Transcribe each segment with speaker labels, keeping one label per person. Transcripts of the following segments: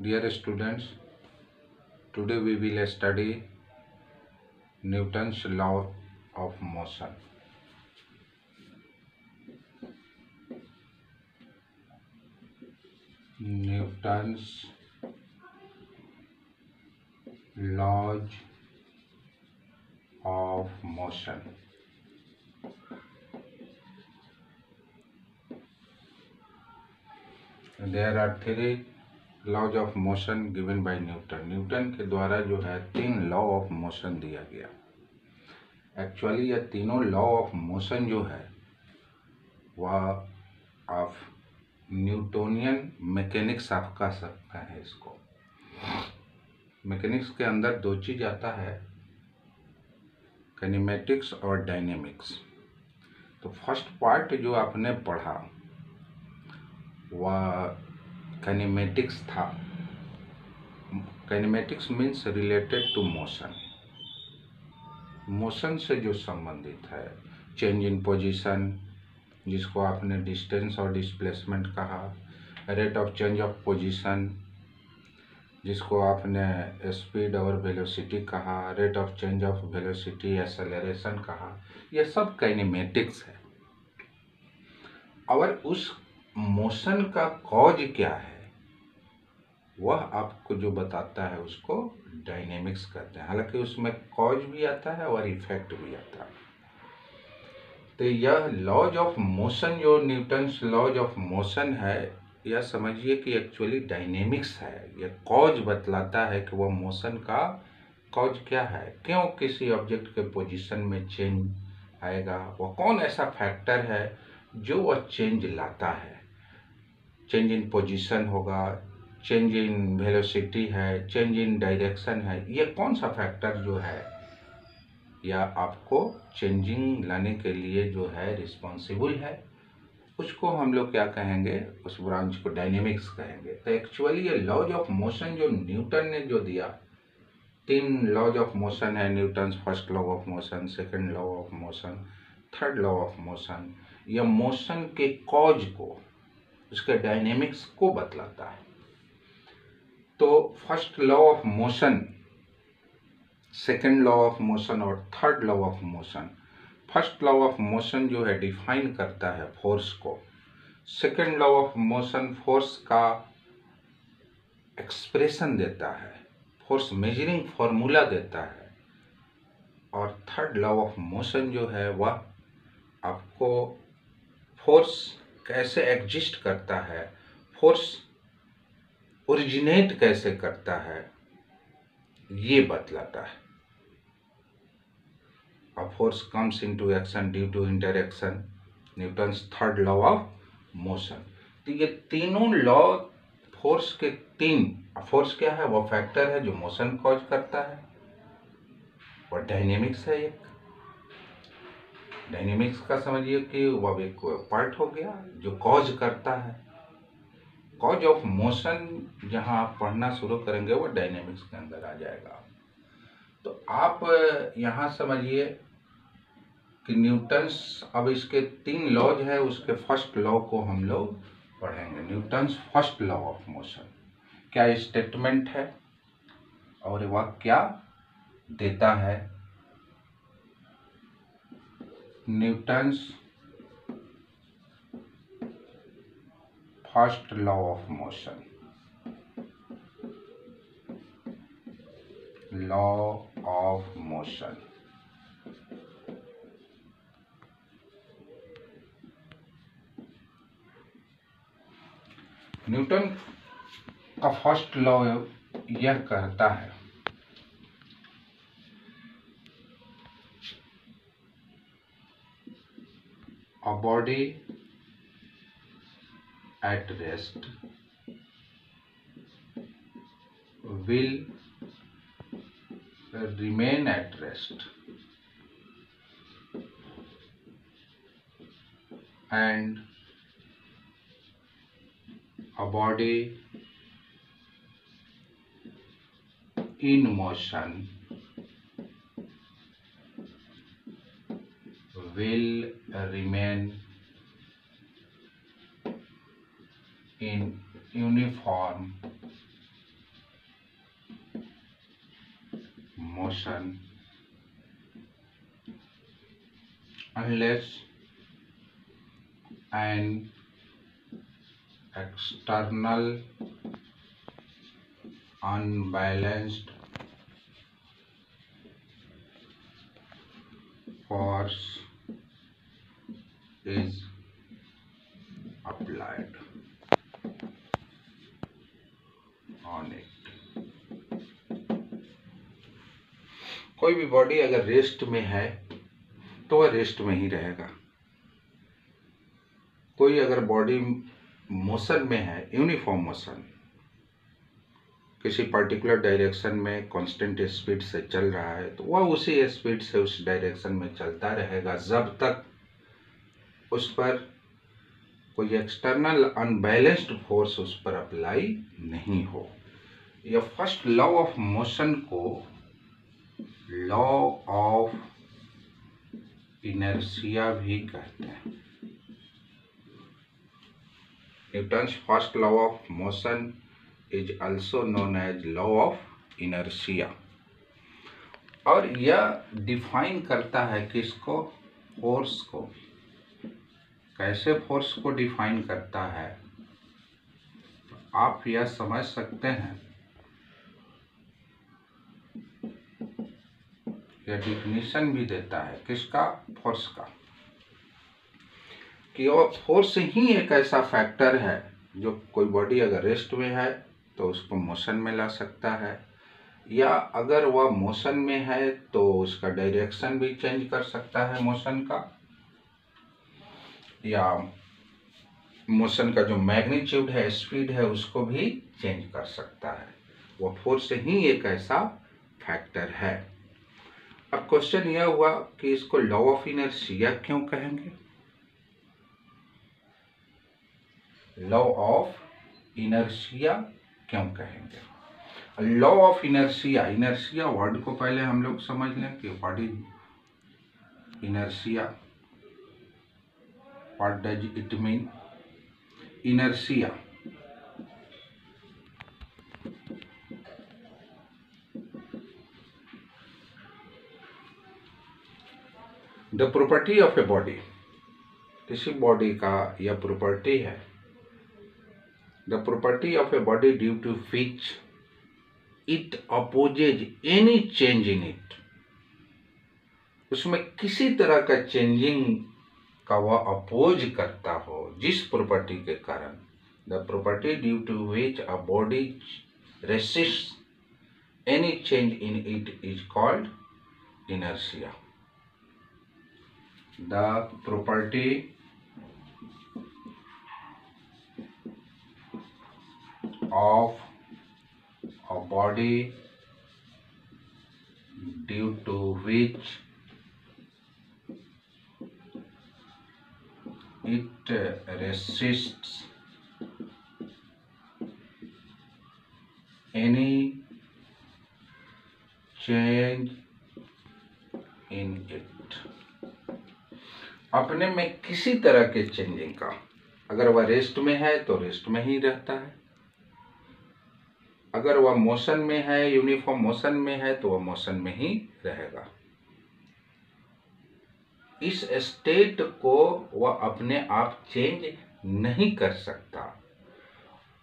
Speaker 1: Dear students, today we will study Newton's law of motion. Newton's laws of motion. There are three laws of motion given by Newton. Newton के द्वारा जो है 3 law of motion दिया गया. Actually ये तीनों law of motion जो है वह ऑफ न्यूटोनियन मैकेनिक्स आप कह सकते हैं इसको. मैकेनिक्स के अंदर दो चीज आता है, काइनेमेटिक्स और डायनेमिक्स. तो फर्स्ट पार्ट जो आपने पढ़ा वह काइनेमेटिक्स था. Kinematics means related to motion. Motion से जो संबंधित है, चेंज इन पोजीशन जिसको आपने डिस्टेंस और डिस्प्लेसमेंट कहा, rate of change of position जिसको आपने स्पीड और वेलोसिटी कहा, rate of change of velocity acceleration कहा, यह सब काइनेमेटिक्स है. और उस मोशन का कॉज क्या है वह आपको जो बताता है उसको डायनेमिक्स कहते हैं. हालांकि उसमें कॉज भी आता है और इफेक्ट भी आता है. तो यह लॉज ऑफ मोशन जो न्यूटन्स लॉज ऑफ मोशन है, यह समझिए कि एक्चुअली डायनेमिक्स है. यह कॉज बतलाता है कि वह मोशन का कॉज क्या है, क्यों किसी ऑब्जेक्ट के पोजीशन में चेंज आएगा, वह कौन ऐसा फैक्टर है जो वह चेंज लाता है. चेंज इन पोजीशन होगा, चेंज इन वेलोसिटी है, चेंज इन डायरेक्शन है, ये कौन सा फैक्टर जो है या आपको चेंजिंग लाने के लिए जो है रिस्पॉन्सिबल है, उसको हम लोग क्या कहेंगे, उस ब्रांच को डायनेमिक्स कहेंगे. तो एक्चुअली ये लॉज ऑफ मोशन जो न्यूटन ने जो दिया, 3 लॉज ऑफ मोशन है Newton's. First law of motion, second law of motion, third law of motion. यह मोशन के कॉज को, उसके डायनेमिक्स को बतलाता है. तो first law of motion, second law of motion और third law of motion. First law of motion जो है डिफाइन करता है फोर्स को. Second law of motion force का एक्सप्रेशन देता है, फोर्स मेजरिंग फॉर्मूला देता है. और थर्ड लॉ ऑफ मोशन जो है वह आपको फोर्स कैसे एग्जिस्ट करता है, फोर्स ओरिजिनेट कैसे करता है, ये बतलाता है. A force comes into action due to interaction, Newton's third law of motion. तो ये तीनों लॉ फोर्स के तीन. फोर्स क्या है, वो फैक्टर है जो मोशन कॉज करता है. और डायनेमिक्स है एक. डायनेमिक्स का समझिए कि वह एक पार्ट हो गया जो कॉज करता है. कॉज ऑफ मोशन जहां आप पढ़ना शुरू करेंगे वो डायनेमिक्स के अंदर आ जाएगा. तो आप यहां समझिए कि न्यूटन्स, अब इसके 3 लॉज है, उसके फर्स्ट लॉ को हम लोग पढ़ेंगे. Newton's first law of motion क्या स्टेटमेंट है और वह क्या देता है. Newton's first law of motion, law of motion. Newton का फर्स्ट लॉ यह कहता है a body at rest will remain at rest and a body in motion will remain in uniform motion unless an external unbalanced force is applied on it। कोई भी body अगर rest में है तो वह रेस्ट में ही रहेगा। कोई अगर बॉडी मोशन में है, यूनिफॉर्म मोशन, किसी पर्टिकुलर डायरेक्शन में कांस्टेंट स्पीड से चल रहा है, तो वह उसी स्पीड से उस डायरेक्शन में चलता रहेगा जब तक उस पर कोई एक्सटर्नल अनबैलेंस्ड फोर्स उस पर अप्लाई नहीं हो। यह फर्स्ट लॉ ऑफ मोशन को लॉ ऑफ इनर्शिया भी कहते हैं। Newton's first law of motion is also known as law of inertia. और यह डिफाइन करता है किसको? फोर्स को। कैसे फोर्स को डिफाइन करता है? आप यह समझ सकते हैं, यह डिफिनीशन भी देता है किसका? फोर्स का, कि वह फोर्स ही एक ऐसा फैक्टर है जो कोई बॉडी अगर रेस्ट में है तो उसको मोशन में ला सकता है, या अगर वह मोशन में है तो उसका डायरेक्शन भी चेंज कर सकता है मोशन का, या मोशन का जो मैग्नीट्यूड है, स्पीड है, उसको भी चेंज कर सकता है। वह फोर्स ही एक ऐसा फैक्टर है। अब क्वेश्चन यह हुआ कि इसको लॉ ऑफ इनर्शिया क्यों कहेंगे? लॉ ऑफ इनर्शिया क्यों कहेंगे? Law of inertia, inertia word को पहले हम लोग समझ लें कि what is inertia, what does it mean. Inertia the property of a body, किसी बॉडी का यह प्रॉपर्टी है। The property of a body due to which it opposes any change in it, उसमें किसी तरह का चेंजिंग का वह अपोज करता हो, जिस प्रॉपर्टी के कारण। The property due to which a body resist any change in it is called inertia. The property of a body due to which it resists any change in it, अपने में किसी तरह के चेंजिंग का। अगर वह रेस्ट में है तो रेस्ट में ही रहता है, अगर वह मोशन में है, यूनिफॉर्म मोशन में है, तो वह मोशन में ही रहेगा। इस स्टेट को वह अपने आप चेंज नहीं कर सकता।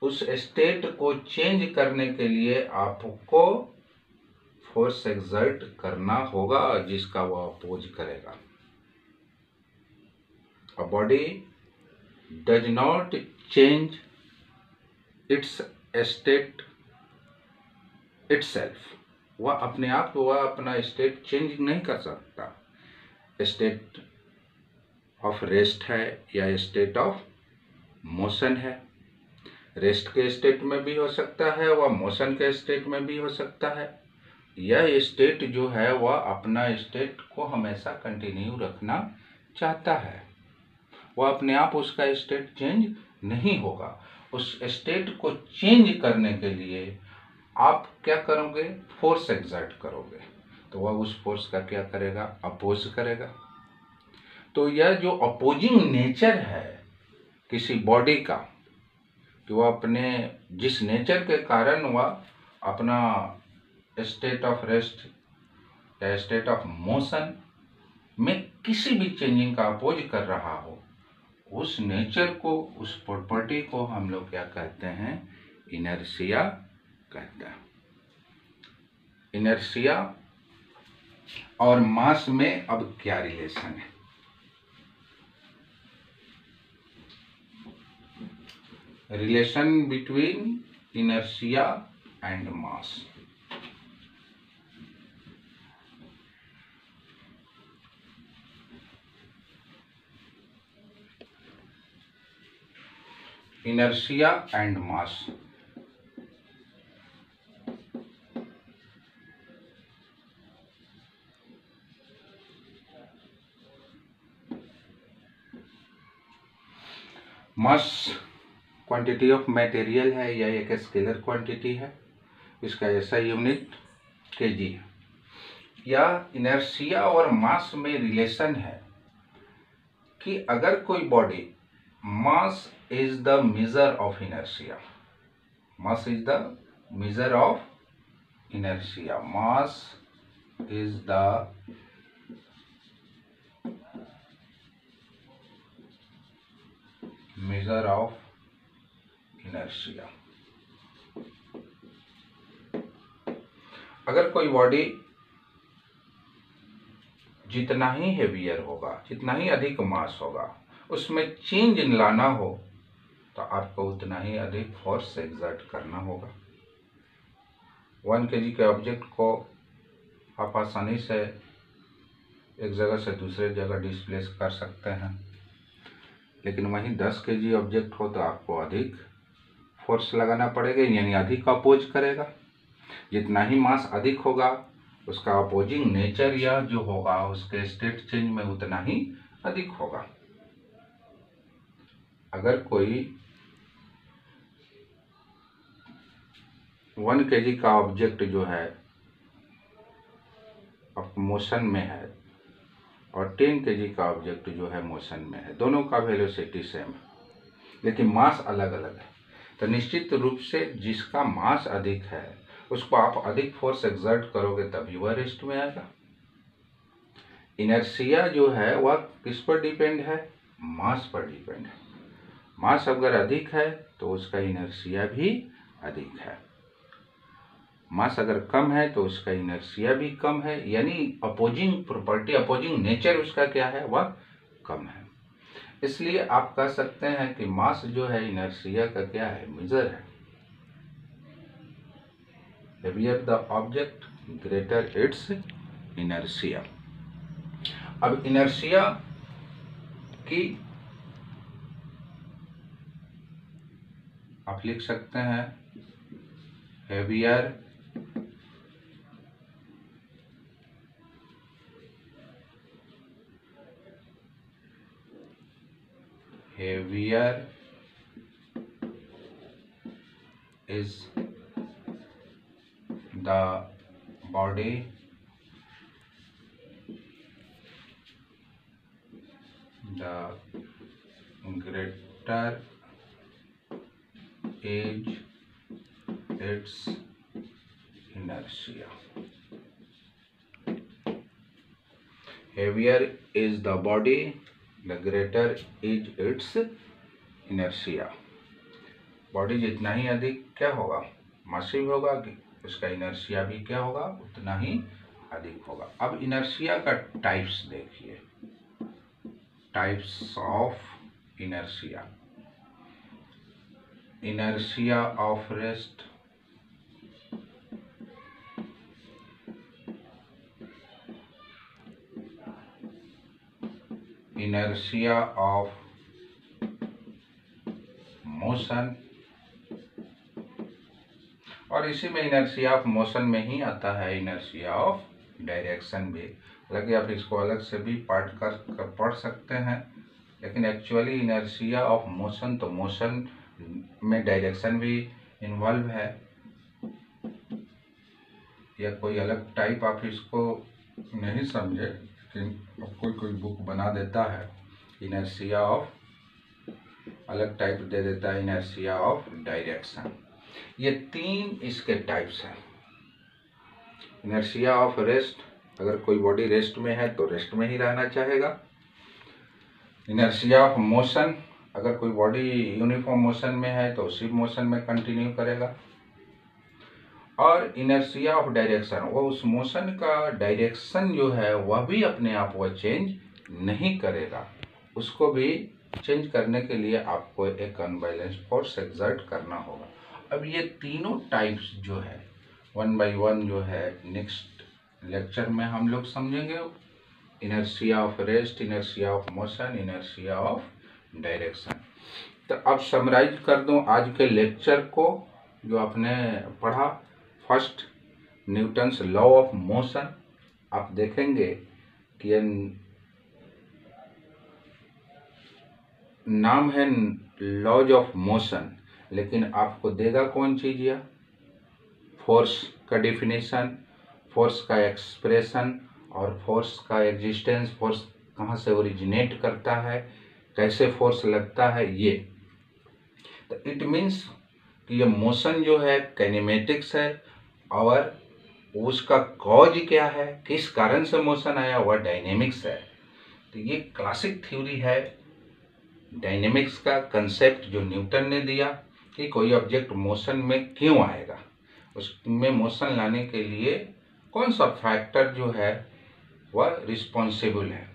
Speaker 1: उस स्टेट को चेंज करने के लिए आपको फोर्स एक्सर्ट करना होगा, जिसका वह अपोज करेगा। A body does not change its state itself, वह अपने आप वह अपना स्टेट चेंज नहीं कर सकता। स्टेट ऑफ रेस्ट है या स्टेट ऑफ मोशन है। रेस्ट के स्टेट में भी हो सकता है, वह मोशन के स्टेट में भी हो सकता है। यह स्टेट जो है वह अपना स्टेट को हमेशा कंटिन्यू रखना चाहता है, वह अपने आप उसका स्टेट चेंज नहीं होगा। उस स्टेट को चेंज करने के लिए आप क्या करोगे? फोर्स एक्सर्ट करोगे, तो वह उस फोर्स का क्या करेगा? अपोज करेगा। तो यह जो अपोजिंग नेचर है किसी बॉडी का, कि वह अपने जिस नेचर के कारण वह अपना स्टेट ऑफ रेस्ट या स्टेट ऑफ मोशन में किसी भी चेंजिंग का अपोज कर रहा हो, उस नेचर को, उस प्रॉपर्टी को हम लोग क्या कहते हैं, इनर्शिया कहते हैं। इनर्शिया और मास में अब क्या रिलेशन है? Relation between inertia and mass. Inertia and mass. Mass quantity of material है या एक स्केलर क्वांटिटी है, इसका ऐसा यूनिट केजी है। या इनर्शिया और मास में रिलेशन है कि अगर कोई body, mass is the measure of inertia, mass is the measure of inertia, mass is the measure of inertia। अगर कोई बॉडी जितना ही हेवियर होगा, जितना ही अधिक मास होगा, उसमें चेंज लाना हो तो आपको उतना ही अधिक फोर्स एक्सर्ट करना होगा। 1 kg के ऑब्जेक्ट को आप आसानी से एक जगह से दूसरे जगह डिस्प्लेस कर सकते हैं, लेकिन वहीं 10 kg ऑब्जेक्ट हो तो आपको अधिक फोर्स लगाना पड़ेगा, यानी अधिक अपोज करेगा। जितना ही मास अधिक होगा, उसका अपोजिंग नेचर या जो होगा उसके स्टेट चेंज में उतना ही अधिक होगा। अगर कोई 1 kg का ऑब्जेक्ट जो है अब मोशन में है और 10 kg का ऑब्जेक्ट जो है मोशन में है, दोनों का वेलोसिटी सेम है लेकिन मास अलग अलग है, तो निश्चित रूप से जिसका मास अधिक है उसको आप अधिक फोर्स एक्सर्ट करोगे तभी वह रेस्ट में आएगा। इनर्शिया जो है वह किस पर डिपेंड है? मास पर डिपेंड है। मास अगर अधिक है तो उसका इनर्शिया भी अधिक है, मास अगर कम है तो उसका इनर्शिया भी कम है, यानी अपोजिंग प्रॉपर्टी, अपोजिंग नेचर उसका क्या है, वह कम है। इसलिए आप कह सकते हैं कि मास जो है इनर्शिया का क्या है, मेजर है। Heavier the object greater it's inertia. अब इनर्शिया की आप लिख सकते हैं heavier is the body the greater is its inertia। Heavier is the body, the greater is its inertia। Body जितना ही अधिक क्या होगा, मासिव होगा, उसका इनर्शिया भी क्या होगा, उतना ही अधिक होगा। अब इनर्शिया का टाइप्स देखिए, types of inertia. Inertia of rest, inertia of motion, और इसी में इनर्शिया ऑफ मोशन में ही आता है इनर्शिया ऑफ डायरेक्शन भी। हालांकि आप इसको अलग से भी पार्ट कर पढ़ सकते हैं, लेकिन एक्चुअली इनर्शिया ऑफ मोशन, तो मोशन में डायरेक्शन भी इन्वॉल्व है, या कोई अलग टाइप आप इसको नहीं समझे, लेकिन कोई बुक बना देता है इनर्शिया ऑफ, अलग टाइप दे देता है इनर्शिया ऑफ डायरेक्शन। ये 3 इसके टाइप्स हैं। इनर्शिया ऑफ रेस्ट, अगर कोई बॉडी रेस्ट में है तो रेस्ट में ही रहना चाहेगा। इनर्शिया ऑफ मोशन, अगर कोई बॉडी यूनिफॉर्म मोशन में है तो उसी मोशन में कंटिन्यू करेगा। और इनर्शिया ऑफ डायरेक्शन, वो उस मोशन का डायरेक्शन जो है वह भी अपने आप वह चेंज नहीं करेगा, उसको भी चेंज करने के लिए आपको एक अनबैलेंस फोर्स एक्सर्ट करना होगा। अब ये तीनों टाइप्स जो है 1 by 1 जो है नेक्स्ट लेक्चर में हम लोग समझेंगे। Inertia of rest, inertia of motion, inertia of direction. तो अब समराइज कर दूं आज के लेक्चर को जो आपने पढ़ा। First, Newton's law of motion. आप देखेंगे कि ये नाम है लॉज ऑफ मोशन, लेकिन आपको देगा कौन चीज? या फोर्स का डिफिनेशन, फोर्स का एक्सप्रेशन और फोर्स का एग्जिस्टेंस, फोर्स कहाँ से ओरिजिनेट करता है, कैसे फोर्स लगता है ये। तो इट मीन्स कि ये मोशन जो है काइनेमेटिक्स है और उसका कॉज क्या है, किस कारण से मोशन आया, वह डायनेमिक्स है। तो ये क्लासिक थ्योरी है डायनेमिक्स का कंसेप्ट जो न्यूटन ने दिया कि कोई ऑब्जेक्ट मोशन में क्यों आएगा, उसमें मोशन लाने के लिए कौन सा फैक्टर जो है वह रिस्पॉन्सिबल है।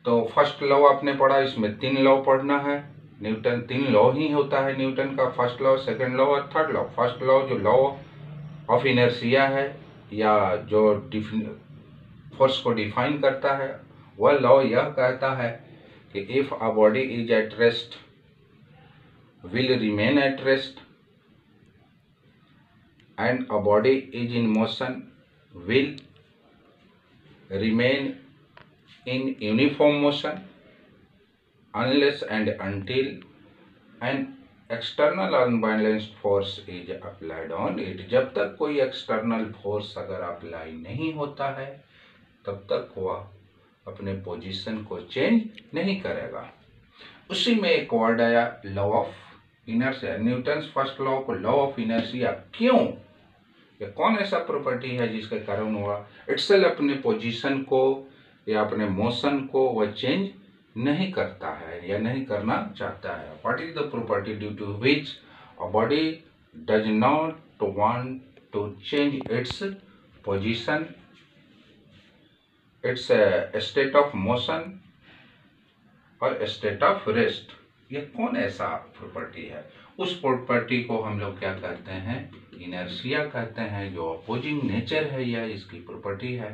Speaker 1: तो फर्स्ट लॉ आपने पढ़ा, इसमें 3 लॉ पढ़ना है। न्यूटन 3 लॉ ही होता है न्यूटन का, फर्स्ट लॉ, सेकंड लॉ और थर्ड लॉ। फर्स्ट लॉ जो लॉ ऑफ इनर्शिया है या जो फोर्स को डिफाइन करता है, वह लॉ यह कहता है कि if a body is at rest will remain at rest and a body is in motion will remain in uniform motion unless and until an external unbalanced force is applied on it। जब तक कोई external force अगर apply नहीं होता है तब तक वह अपने पोजीशन को चेंज नहीं करेगा। उसी में एक वर्ड आया law of inertia. Newton's first law को लॉ ऑफ इनर्शिया क्यों, या कौन ऐसा प्रॉपर्टी है जिसके कारण हुआ इटसेल्फ अपने पोजीशन को या अपने मोशन को वह चेंज नहीं करता है या नहीं करना चाहता है। What is the property due to which a body does not want to change its position, its state of motion और स्टेट ऑफ रेस्ट। ये कौन ऐसा प्रॉपर्टी है? उस प्रॉपर्टी को हम लोग क्या कहते हैं? इनर्शिया कहते हैं, जो अपोजिंग नेचर है यह इसकी प्रॉपर्टी है।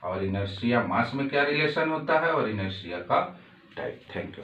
Speaker 1: और इनर्शिया मास में क्या रिलेशन होता है और इनर्शिया का टाइप। Thank you.